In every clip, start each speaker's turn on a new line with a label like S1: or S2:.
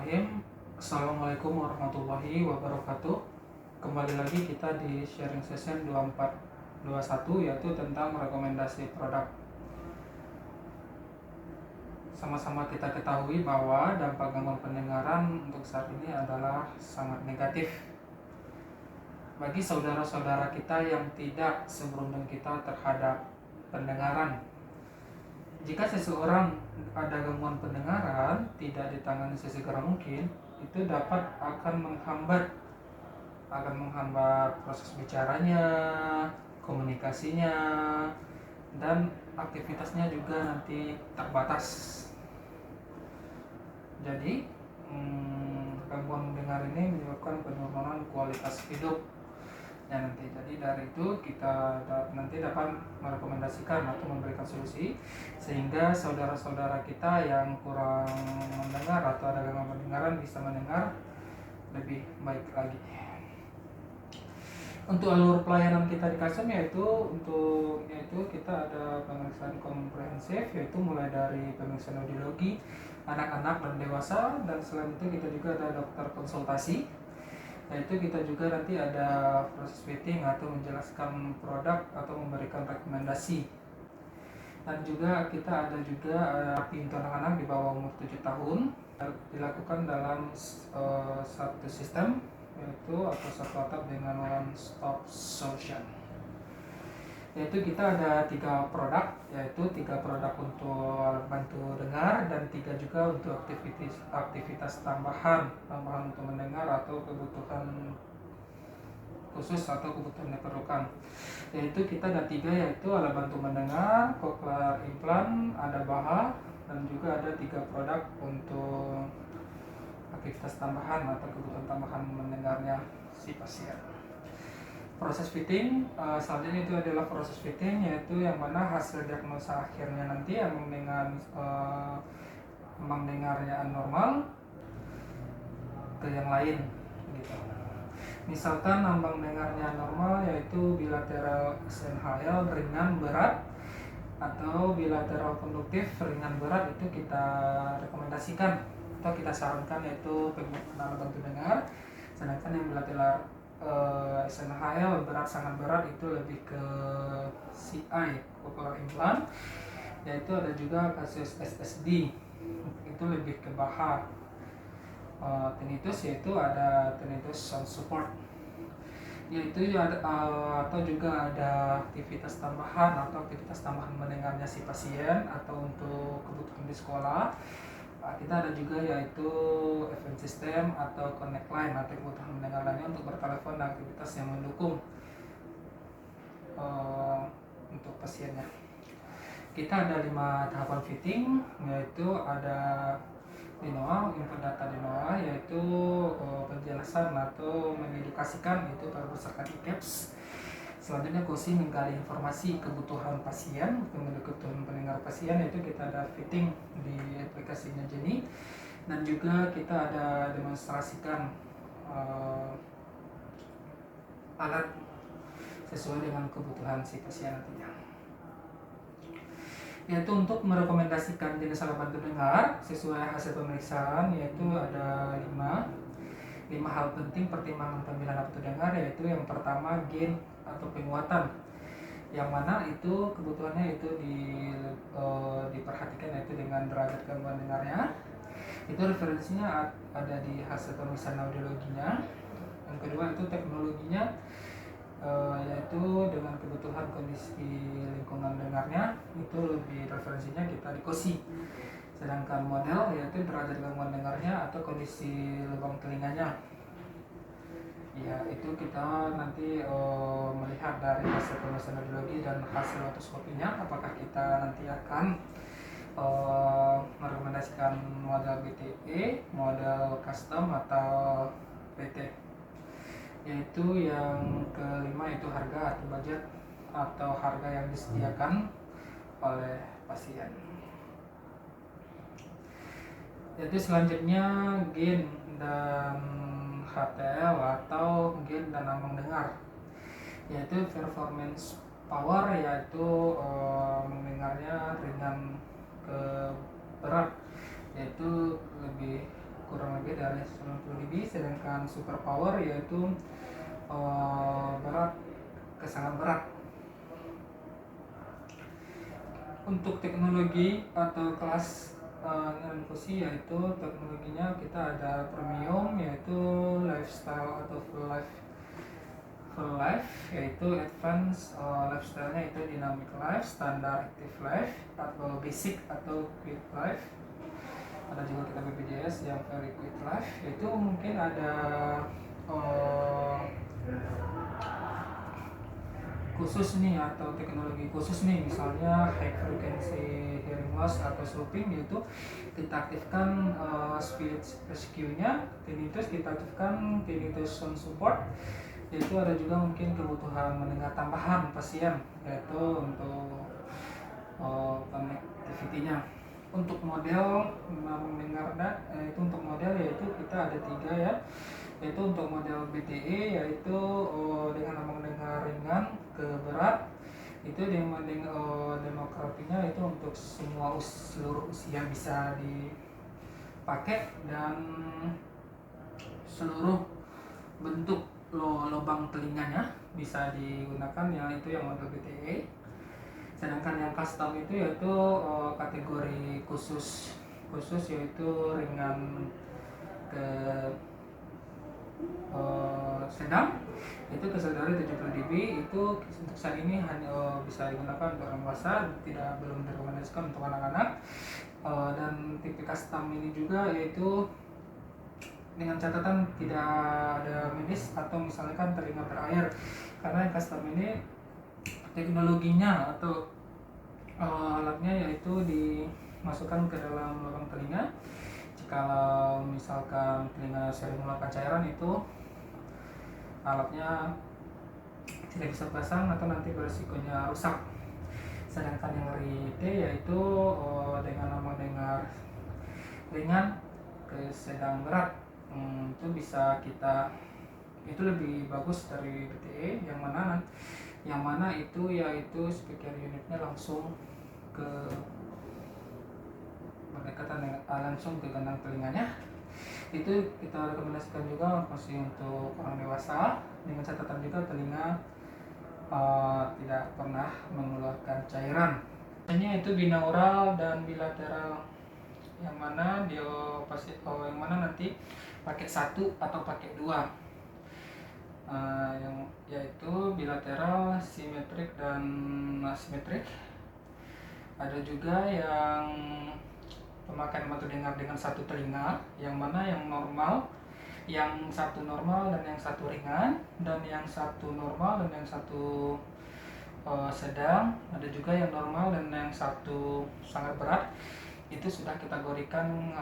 S1: Bismillahirrahmanirrahim. Assalamualaikum warahmatullahi wabarakatuh. Kembali lagi kita di sharing session 2421, yaitu tentang rekomendasi produk. Sama-sama kita ketahui bahwa dampak gangguan pendengaran untuk saat ini adalah sangat negatif bagi saudara-saudara kita yang tidak seberuntung kita terhadap pendengaran. Jika seseorang ada gangguan pendengaran tidak ditangani sesegera mungkin, itu akan menghambat proses bicaranya, komunikasinya, dan aktivitasnya juga nanti terbatas. Jadi gangguan mendengar ini menyebabkan penurunan kualitas hidup. Nanti jadi dari itu kita nanti dapat merekomendasikan atau memberikan solusi sehingga saudara-saudara kita yang kurang mendengar atau ada gangguan pendengaran bisa mendengar lebih baik lagi. Untuk alur pelayanan kita di Kasem yaitu kita ada pemeriksaan komprehensif, yaitu mulai dari pemeriksaan audiologi anak-anak dan dewasa, dan selain itu kita juga ada dokter konsultasi, yaitu kita juga nanti ada proses fitting atau menjelaskan produk atau memberikan rekomendasi. Dan juga kita ada juga terapi untuk anak-anak di bawah umur 7 tahun dilakukan dalam satu sistem, yaitu atau satu atap dengan one stop solution. Yaitu kita ada 3 produk, yaitu 3 produk untuk alat bantu dengar dan 3 juga untuk aktivitas tambahan untuk mendengar atau kebutuhan khusus atau kebutuhan yang diperlukan. Yaitu kita ada 3, yaitu alat bantu mendengar, cochlear implant, ada BAHA, dan juga ada 3 produk untuk aktivitas tambahan atau kebutuhan tambahan mendengarnya si pasien. Proses fitting selanjutnya itu adalah proses fitting, yaitu yang mana hasil diagnosa akhirnya nanti yang mendengarnya normal ke yang lain gitu. Misalkan ambang dengarnya normal yaitu bilateral SNHL ringan berat atau bilateral konduktif ringan berat, itu kita rekomendasikan atau kita sarankan yaitu penggunaan alat bantu dengar. Sedangkan yang bilateral SNHL berat sangat berat itu lebih ke CI cochlear implant, yaitu ada juga kasus SSD itu lebih ke BAHA. Tinnitus yaitu ada tinnitus sound support, yaitu ada atau juga ada aktivitas tambahan mendengarnya si pasien atau untuk kebutuhan di sekolah. Kita ada juga yaitu event system atau connect line atau kebutuhan mendengar lainnya untuk bertelepon dan aktivitas yang mendukung untuk pasiennya. Kita ada 5 tahapan fitting, yaitu ada DINOA, input data DINOA, yaitu penjelasan atau mengedukasikan, itu berdasarkan e-caps. Selanjutnya KOSI menggali informasi kebutuhan pasien, kebutuhan pendengar pasien, yaitu kita ada fitting di aplikasinya Jenny, dan juga kita ada demonstrasikan alat sesuai dengan kebutuhan si pasien nantinya. Yaitu untuk merekomendasikan jenis alat bantu dengar sesuai hasil pemeriksaan, yaitu ada 5 hal penting pertimbangan pemilihan alat bantu dengar, yaitu yang pertama gain atau penguatan, yang mana itu kebutuhannya itu diperhatikan yaitu dengan derajat gangguan dengarnya. Itu referensinya ada di hasil pemeriksaan audiologinya. Yang kedua itu teknologinya, yaitu dengan kebutuhan kondisi lingkungan dengarnya, itu lebih referensinya kita di KOSI. Sedangkan model yaitu derajat gangguan dengarnya atau kondisi lubang telinganya, ya itu kita nanti melihat dari hasil pemeriksaan audiologi dan hasil otoskopinya apakah kita nanti akan merekomendasikan model BTE, model custom atau PT. Yaitu yang kelima itu harga atau budget atau harga yang disediakan oleh pasien. Jadi selanjutnya gain dan HTL atau gain dan ambang dengar, yaitu performance power, yaitu mendengarnya ringan ke berat, yaitu lebih kurang lebih dari 90 dB, sedangkan super power yaitu berat ke sangat berat. Untuk teknologi atau kelas Nankosi yaitu teknologinya kita ada premium yaitu lifestyle atau full life yaitu advance lifestyle-nya itu dynamic life, standard active life, atau basic atau quick life. Ada juga kita BPJS yang very quick life, yaitu mungkin ada khusus nih atau teknologi khusus nih, misalnya high frequency hearing loss atau stopping, yaitu kita aktifkan speech rescue-nya, tinnitus kita aktifkan tinnitus sound support. Yaitu ada juga mungkin kebutuhan mendengar tambahan pasien, yaitu untuk connectivity-nya. Untuk model mendengar itu untuk model yaitu kita ada 3 ya, yaitu untuk model BTE yaitu dengan mendengar ringan ke berat, itu dengan demokrasinya itu untuk seluruh usia bisa dipakai dan seluruh bentuk lubang telinganya bisa digunakan, yang itu yang model BTE. Sedangkan yang custom itu yaitu kategori khusus yaitu ringan ke sedang, itu dari 70 dB. Itu untuk saat ini hanya bisa digunakan untuk orang dewasa, belum direkomendasikan untuk anak-anak. Dan tipe custom ini juga yaitu dengan catatan tidak ada medis atau misalkan telinga berair, karena yang custom ini teknologinya atau alatnya yaitu dimasukkan ke dalam lubang telinga. Jikalau misalkan telinga sering mengeluarkan cairan, itu alatnya tidak bisa pasang atau nanti berisikonya rusak. Sedangkan yang RIT yaitu dengan mendengar ringan ke sedang berat, itu bisa itu lebih bagus dari BTE, yang mana itu yaitu speaker unitnya langsung ke berdekatan langsung ke kandang telinganya. Itu kita rekomendasikan juga masih untuk orang dewasa, dengan catatan juga telinga tidak pernah mengeluarkan cairan. Ini itu binaural dan bilateral, yang mana yang mana nanti pakai 1 atau pakai 2. Yang yaitu bilateral, simetrik dan asimetrik. Ada juga yang pemakaian alat dengar dengan 1 telinga, yang mana yang normal, yang 1 normal dan yang 1 ringan, dan yang 1 normal dan yang 1 sedang. Ada juga yang normal dan yang 1 sangat berat. Itu sudah kategorikan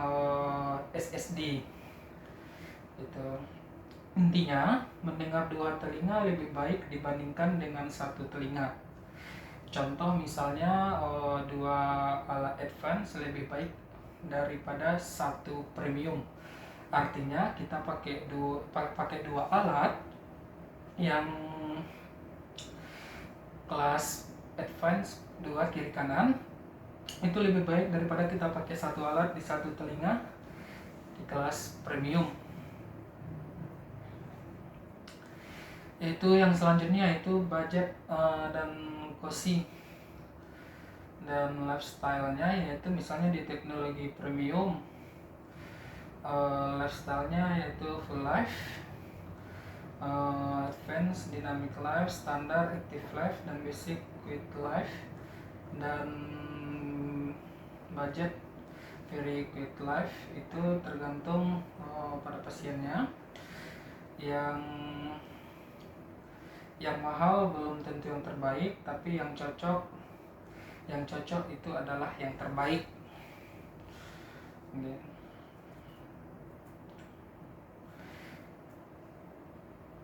S1: SSD. Itu intinya, mendengar 2 telinga lebih baik dibandingkan dengan 1 telinga. Contoh misalnya 2 alat advance lebih baik daripada 1 premium. Artinya kita pakai 2 alat yang kelas advance 2 kiri kanan, itu lebih baik daripada kita pakai 1 alat di 1 telinga di kelas premium. Itu yang selanjutnya itu budget dan cost dan lifestyle-nya, yaitu misalnya di teknologi premium lifestyle-nya yaitu full life, advanced dynamic life, standard active life, dan basic quick life. Dan budget very quick life itu tergantung pada pasiennya. Yang mahal belum tentu yang terbaik, tapi yang cocok itu adalah yang terbaik.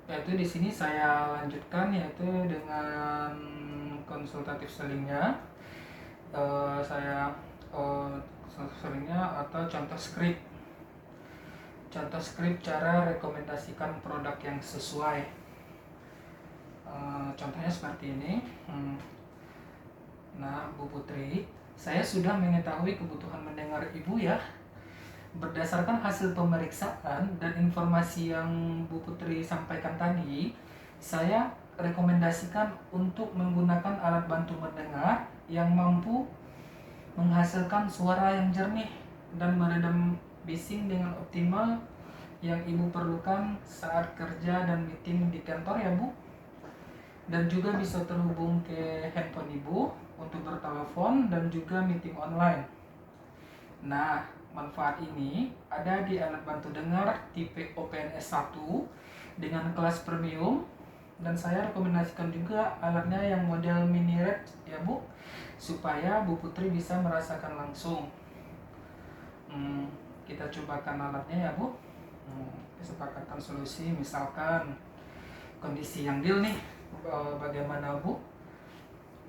S1: Yaitu di sini saya lanjutkan yaitu dengan konsultatif sellingnya. Saya sellingnya atau contoh script cara rekomendasikan produk yang sesuai. Contohnya seperti ini. Nah, Bu Putri, saya sudah mengetahui kebutuhan mendengar Ibu ya. Berdasarkan hasil pemeriksaan dan informasi yang Bu Putri sampaikan tadi, saya rekomendasikan untuk menggunakan alat bantu mendengar yang mampu menghasilkan suara yang jernih dan meredam bising dengan optimal yang Ibu perlukan saat kerja dan meeting di kantor ya Bu. Dan juga bisa terhubung ke handphone Ibu untuk bertelepon dan juga meeting online. Nah, manfaat ini ada di alat bantu dengar tipe OPNS 1 dengan kelas premium, dan saya rekomendasikan juga alatnya yang model mini red ya Bu, supaya Bu Putri bisa merasakan langsung. Kita cobakan alatnya ya Bu. Kesepakatan solusi, misalkan kondisi yang deal nih, bagaimana Bu?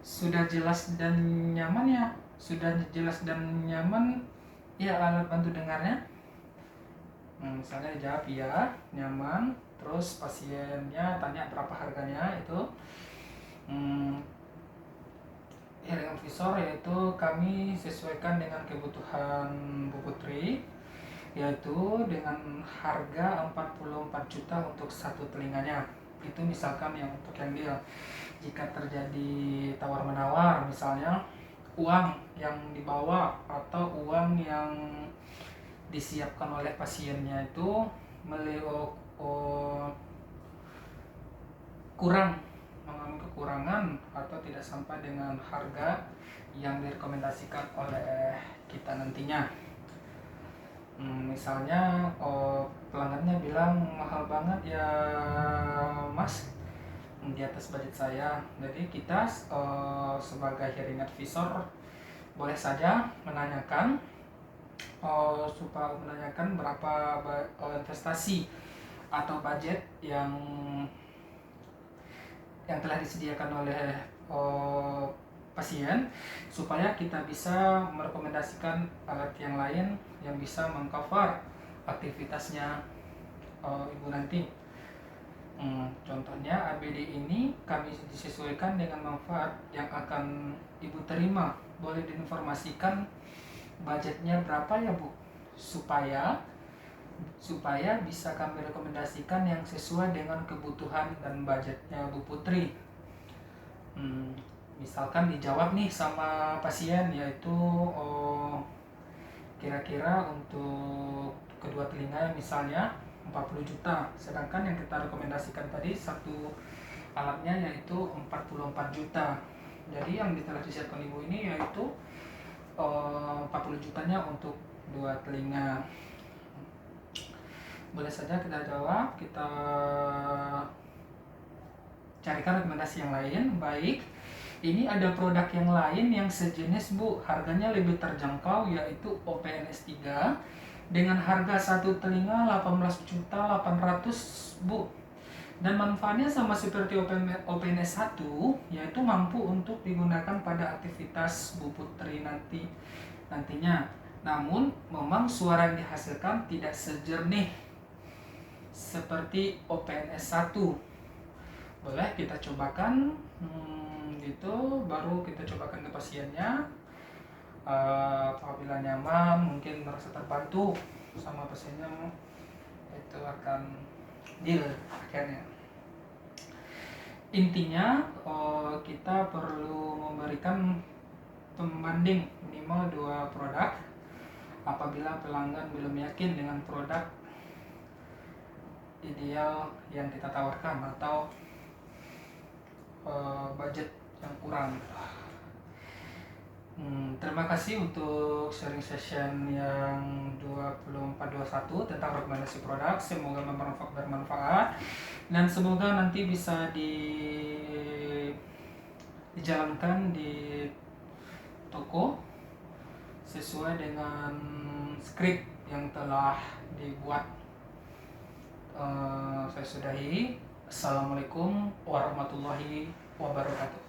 S1: Sudah jelas dan nyaman ya? Sudah jelas dan nyaman ya alat bantu dengarnya? Misalnya dijawab ya, nyaman. Terus pasiennya tanya berapa harganya itu. Hearing visor yaitu kami sesuaikan dengan kebutuhan Bu Putri, yaitu dengan harga 44 juta untuk satu telinganya. Itu misalkan yang untuk yang deal. Jika terjadi tawar-menawar, misalnya uang yang dibawa atau uang yang disiapkan oleh pasiennya itu kurang, mengalami kekurangan atau tidak sampai dengan harga yang direkomendasikan oleh kita nantinya. Misalnya pelanggannya bilang mahal banget ya Mas, di atas budget saya. Jadi kita sebagai hearing advisor boleh saja menanyakan berapa investasi atau budget yang telah disediakan oleh pasien, supaya kita bisa merekomendasikan alat yang lain yang bisa mengcover aktivitasnya Ibu nanti. Contohnya ABD ini kami disesuaikan dengan manfaat yang akan Ibu terima. Boleh diinformasikan budgetnya berapa ya Bu, supaya bisa kami rekomendasikan yang sesuai dengan kebutuhan dan budgetnya Bu Putri. Misalkan dijawab nih sama pasien, yaitu kira-kira untuk kedua telinga misalnya 40 juta, sedangkan yang kita rekomendasikan tadi satu alatnya yaitu 44 juta. Jadi yang telah disiapkan Ibu ini yaitu 40 jutanya untuk dua telinga. Boleh saja kita jawab, kita carikan rekomendasi yang lain. Baik, ini ada produk yang lain yang sejenis Bu, harganya lebih terjangkau, yaitu OPNS 3 dengan harga satu telinga 18.800.000 Bu. Dan manfaatnya sama seperti OPNS 1, yaitu mampu untuk digunakan pada aktivitas Bu Putri nantinya. Namun memang suara yang dihasilkan tidak sejernih seperti OPNS 1. Boleh kita cobakan gitu, baru kita cobakan ke pasiennya. Apabila nyaman, mungkin merasa terbantu sama pasiennya, itu akan deal akhirnya. Intinya kita perlu memberikan pembanding minimal 2 produk. Apabila pelanggan belum yakin dengan produk ideal yang kita tawarkan atau budget yang kurang. Terima kasih untuk sharing session yang 24-21 tentang rekomendasi produk. Semoga bermanfaat dan semoga nanti bisa dijalankan di toko sesuai dengan skrip yang telah dibuat. Saya sudahi. Assalamualaikum warahmatullahi wabarakatuh.